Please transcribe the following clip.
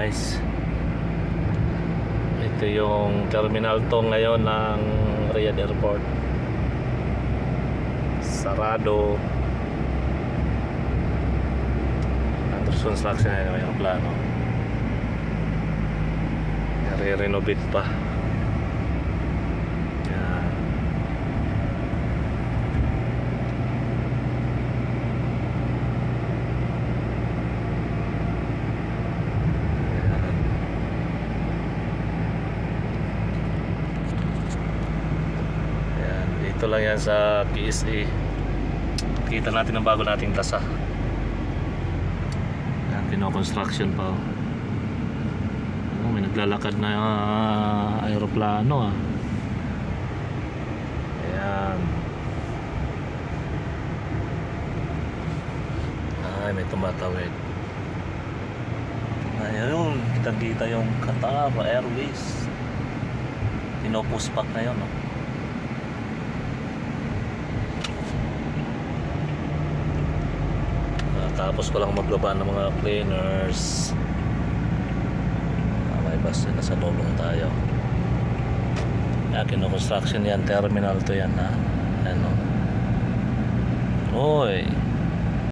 guys, ito yung terminal 2 ngayon ng Riyadh Airport. Sarado. Under construction na yung plano. Re-renovate pa. Yan. Dito lang yan sa PSA. Kita natin ang bago nating tasa. Yan, kino-construction pa. Oh, may naglalakad na aeroplano Ayan. Ay, may tumatawid. Ayun, kitang-kita yung Qatar Airways. Pinopuspak na yun, no? Tapos ko lang maglaba ng mga cleaners. May bus na sa loob tayo. Kino-construction yan, terminal to yan Ano? Oy.